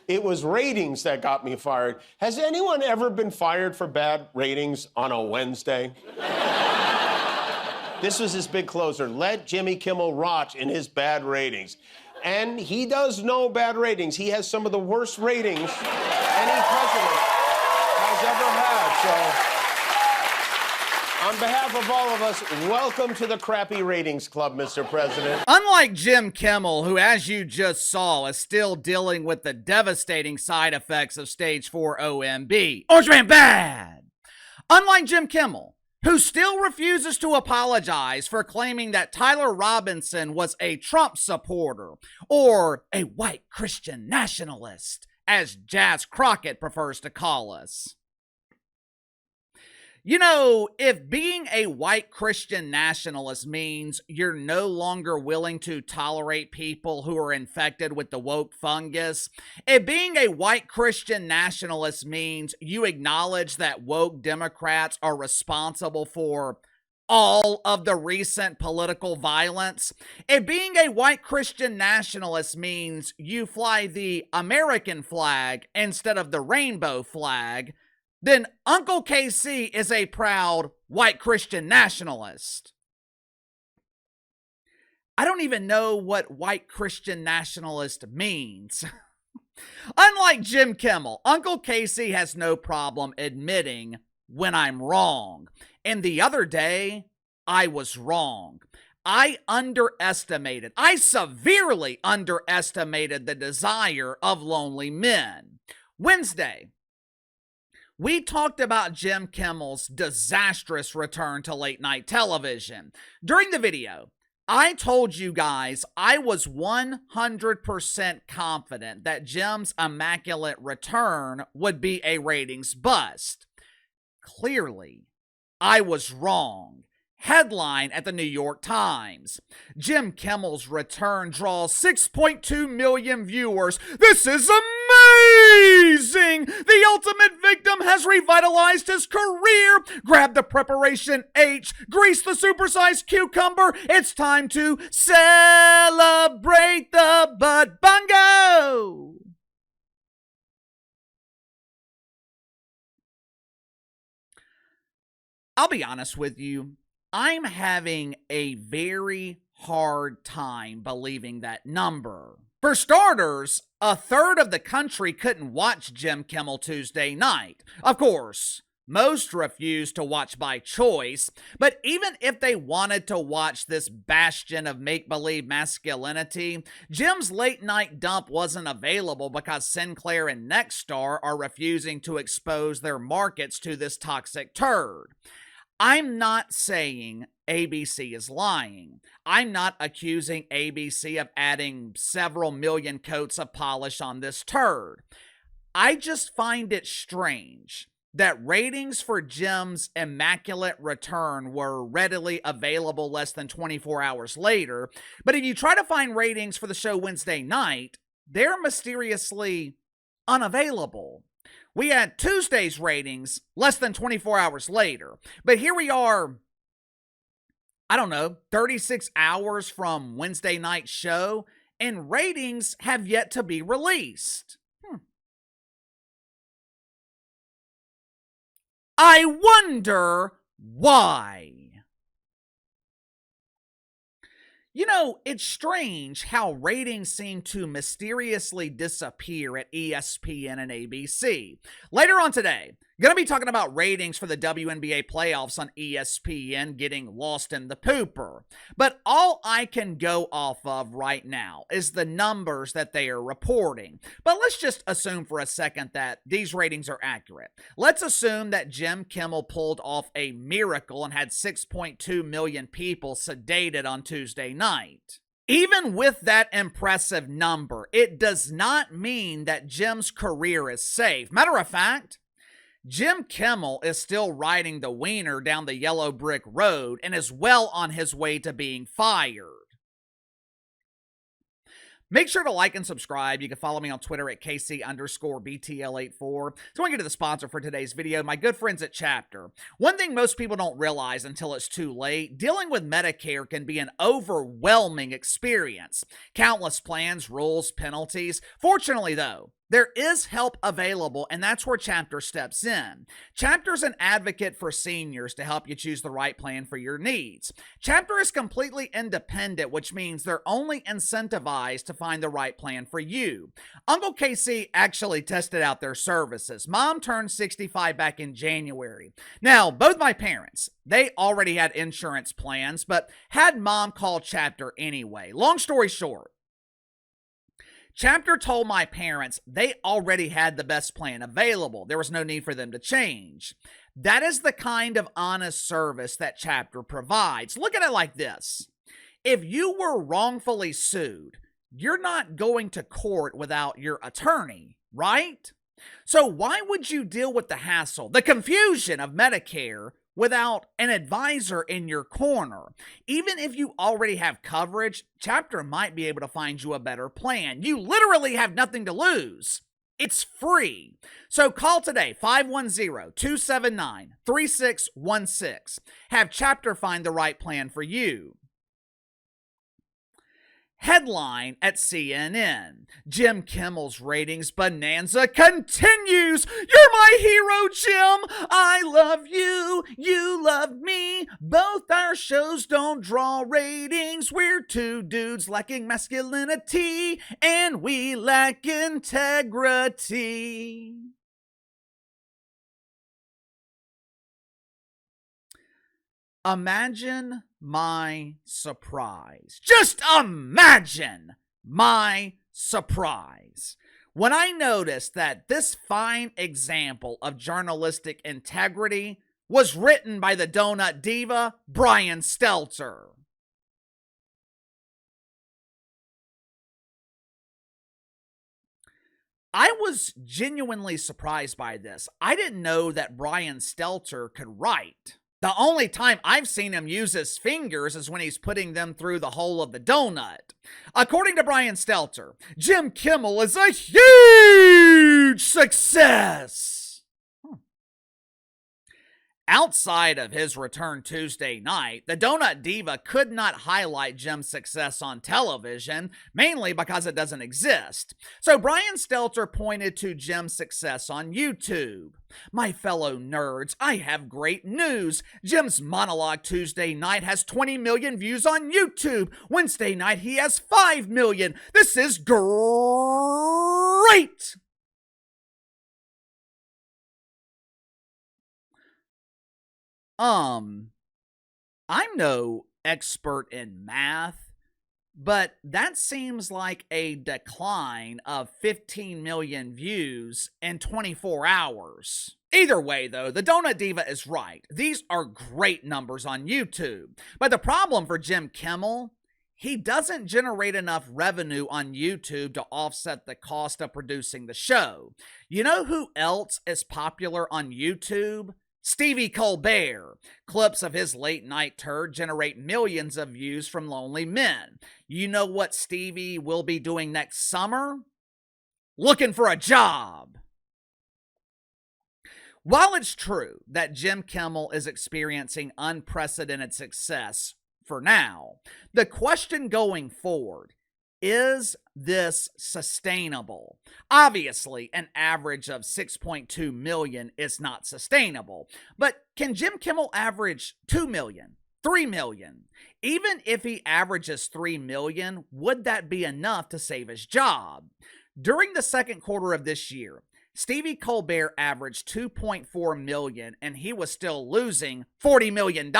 It was ratings that got me fired. Has anyone ever been fired for bad ratings on a Wednesday? This was his big closer. Let Jimmy Kimmel rot in his bad ratings. And he does know bad ratings. He has some of the worst ratings any president has ever had. So, on behalf of all of us, welcome to the crappy ratings club, Mr. President. Unlike Jim Kimmel, who, as you just saw, is still dealing with the devastating side effects of stage 4 OMB. Orange Man bad! Unlike Jim Kimmel, who still refuses to apologize for claiming that Tyler Robinson was a Trump supporter or a white Christian nationalist, as Jazz Crockett prefers to call us. You know, if being a white Christian nationalist means you're no longer willing to tolerate people who are infected with the woke fungus, if being a white Christian nationalist means you acknowledge that woke Democrats are responsible for all of the recent political violence, if being a white Christian nationalist means you fly the American flag instead of the rainbow flag, then Uncle KC is a proud white Christian nationalist. I don't even know what white Christian nationalist means. Unlike Jim Kimmel, Uncle Casey has no problem admitting when I'm wrong. And the other day, I was wrong. I severely underestimated the desire of lonely men. Wednesday, we talked about Jim Kimmel's disastrous return to late night television. During the video, I told you guys I was 100% confident that Jim's immaculate return would be a ratings bust. Clearly, I was wrong. Headline at the New York Times: Jim Kimmel's return draws 6.2 million viewers. This is amazing! The ultimate victim has revitalized his career. Grab the preparation H, grease the supersized cucumber. It's time to celebrate the butt bongo. I'll be honest with you. I'm having a very hard time believing that number. For starters, a third of the country couldn't watch Jim Kimmel Tuesday night. Of course, most refused to watch by choice, but even if they wanted to watch this bastion of make-believe masculinity, Jim's late-night dump wasn't available because Sinclair and Nexstar are refusing to expose their markets to this toxic turd. I'm not saying ABC is lying. I'm not accusing ABC of adding several million coats of polish on this turd. I just find it strange that ratings for Jim's immaculate return were readily available less than 24 hours later, but if you try to find ratings for the show Wednesday night, they're mysteriously unavailable. We had Tuesday's ratings less than 24 hours later. But here we are, 36 hours from Wednesday night's show, and ratings have yet to be released. I wonder why. You know, it's strange how ratings seem to mysteriously disappear at ESPN and ABC. Later on today, going to be talking about ratings for the WNBA playoffs on ESPN getting lost in the pooper. But all I can go off of right now is the numbers that they are reporting. But let's just assume for a second that these ratings are accurate. Let's assume that Jim Kimmel pulled off a miracle and had 6.2 million people sedated on Tuesday night. Even with that impressive number, it does not mean that Jim's career is safe. Matter of fact, Jim Kimmel is still riding the wiener down the yellow brick road and is well on his way to being fired. Make sure to like and subscribe. You can follow me on Twitter at KC_BTL84. So I want to get to the sponsor for today's video, my good friends at Chapter. One thing most people don't realize until it's too late, dealing with Medicare can be an overwhelming experience. Countless plans, rules, penalties. Fortunately though, There is help available, and that's where Chapter steps in. Chapter's an advocate for seniors to help you choose the right plan for your needs. Chapter is completely independent, which means they're only incentivized to find the right plan for you. Uncle Casey actually tested out their services. Mom turned 65 back in January. Now, both my parents, they already had insurance plans, but had Mom call Chapter anyway. Long story short, Chapter told my parents they already had the best plan available. There was no need for them to change. That is the kind of honest service that Chapter provides. Look at it like this. If you were wrongfully sued, you're not going to court without your attorney, right? So why would you deal with the hassle, the confusion of Medicare without an advisor in your corner? Even if you already have coverage, Chapter might be able to find you a better plan. You literally have nothing to lose. It's free. So call today, 510-279-3616. Have Chapter find the right plan for you. Headline at CNN. Jim Kimmel's ratings bonanza continues. You're my hero, Jim. I love you. You love me. Both our shows don't draw ratings. We're two dudes lacking masculinity, and we lack integrity. Imagine my surprise. Just imagine my surprise when I noticed that this fine example of journalistic integrity was written by the donut diva, Brian Stelter. I was genuinely surprised by this. I didn't know that Brian Stelter could write. The only time I've seen him use his fingers is when he's putting them through the hole of the donut. According to Brian Stelter, Jim Kimmel is a huge success. Outside of his return Tuesday night, the Donut Diva could not highlight Jim's success on television, mainly because it doesn't exist. So Brian Stelter pointed to Jim's success on YouTube. My fellow nerds, I have great news. Jim's monologue Tuesday night has 20 million views on YouTube. Wednesday night he has 5 million. This is great! I'm no expert in math, but that seems like a decline of 15 million views in 24 hours. Either way, though, the Donut Diva is right. These are great numbers on YouTube. But the problem for Jim Kimmel, he doesn't generate enough revenue on YouTube to offset the cost of producing the show. You know who else is popular on YouTube? Stevie Colbert. Clips of his late night turd generate millions of views from lonely men. You know what Stevie will be doing next summer? Looking for a job. While it's true that Jim Kimmel is experiencing unprecedented success for now, the question going forward, is this sustainable? Obviously, an average of 6.2 million is not sustainable. But can Jim Kimmel average 2 million, 3 million? Even if he averages 3 million, would that be enough to save his job? During the second quarter of this year, Stevie Colbert averaged 2.4 million and he was still losing $40 million.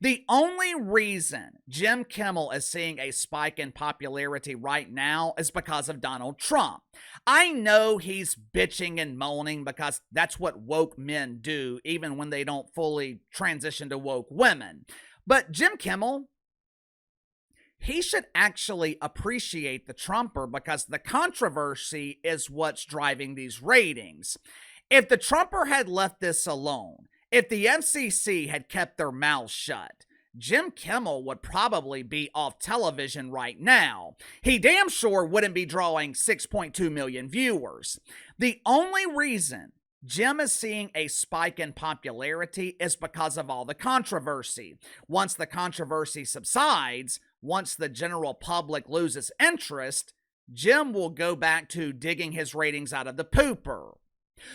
The only reason Jim Kimmel is seeing a spike in popularity right now is because of Donald Trump. I know he's bitching and moaning because that's what woke men do, even when they don't fully transition to woke women. But Jim Kimmel, he should actually appreciate the Trumper because the controversy is what's driving these ratings. If the Trumper had left this alone, if the FCC had kept their mouths shut, Jim Kimmel would probably be off television right now. He damn sure wouldn't be drawing 6.2 million viewers. The only reason Jim is seeing a spike in popularity is because of all the controversy. Once the controversy subsides, once the general public loses interest, Jim will go back to digging his ratings out of the pooper.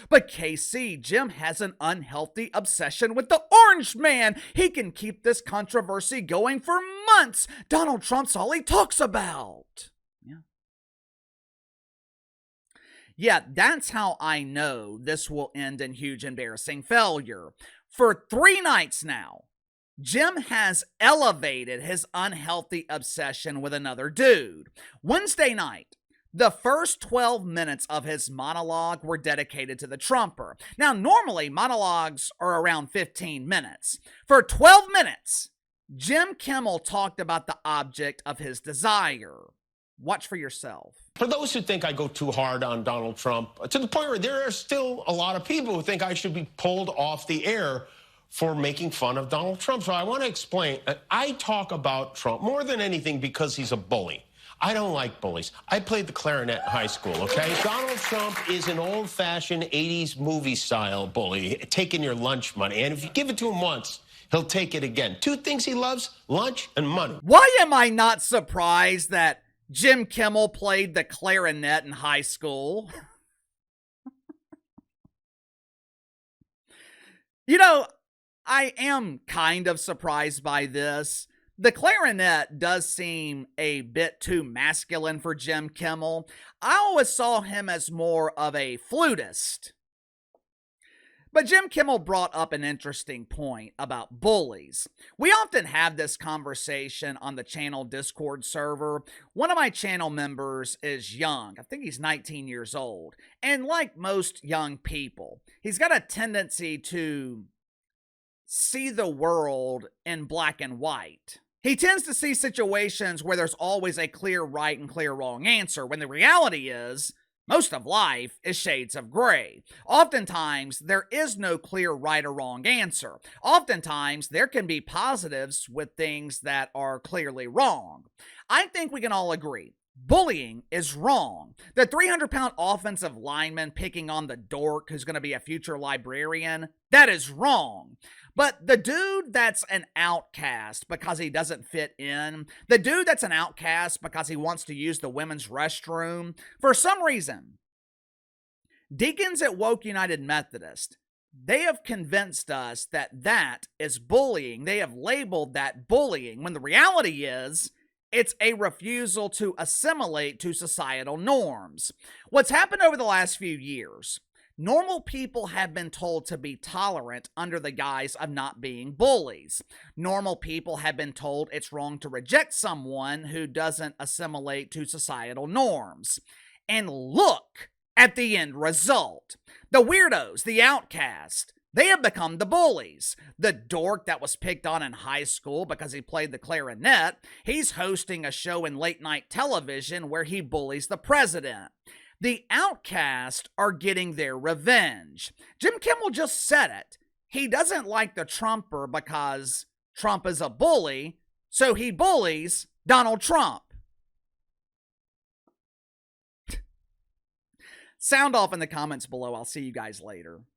But KC, Jim has an unhealthy obsession with the orange man. He can keep this controversy going for months. Donald Trump's all he talks about. Yeah, that's how I know this will end in huge embarrassing failure. For 3 nights now, Jim has elevated his unhealthy obsession with another dude. Wednesday night, the first 12 minutes of his monologue were dedicated to the Trumper. Now, normally monologues are around 15 minutes. For 12 minutes, Jim Kimmel talked about the object of his desire. Watch for yourself. For those who think I go too hard on Donald Trump, to the point where there are still a lot of people who think I should be pulled off the air for making fun of Donald Trump. So I want to explain. I talk about Trump more than anything because he's a bully. I don't like bullies. I played the clarinet in high school, okay? Donald Trump is an old-fashioned 80s movie-style bully, taking your lunch money. And if you give it to him once, he'll take it again. 2 things he loves, lunch and money. Why am I not surprised that Jim Kimmel played the clarinet in high school? You know, I am kind of surprised by this. The clarinet does seem a bit too masculine for Jim Kimmel. I always saw him as more of a flutist. But Jim Kimmel brought up an interesting point about bullies. We often have this conversation on the channel Discord server. One of my channel members is young. I think he's 19 years old. And like most young people, he's got a tendency to see the world in black and white. He tends to see situations where there's always a clear right and clear wrong answer, when the reality is, most of life is shades of gray. Oftentimes, there is no clear right or wrong answer. Oftentimes, there can be positives with things that are clearly wrong. I think we can all agree. Bullying is wrong. The 300-pound offensive lineman picking on the dork who's going to be a future librarian, that is wrong. But the dude that's an outcast because he doesn't fit in, the dude that's an outcast because he wants to use the women's restroom, for some reason, deacons at Woke United Methodist, they have convinced us that that is bullying. They have labeled that bullying, when the reality is, it's a refusal to assimilate to societal norms. What's happened over the last few years, normal people have been told to be tolerant under the guise of not being bullies. Normal people have been told it's wrong to reject someone who doesn't assimilate to societal norms. And look at the end result. The weirdos, the outcast, they have become the bullies. The dork that was picked on in high school because he played the clarinet, he's hosting a show in late night television where he bullies the president. The outcasts are getting their revenge. Jim Kimmel just said it. He doesn't like the Trumper because Trump is a bully, so he bullies Donald Trump. Sound off in the comments below. I'll see you guys later.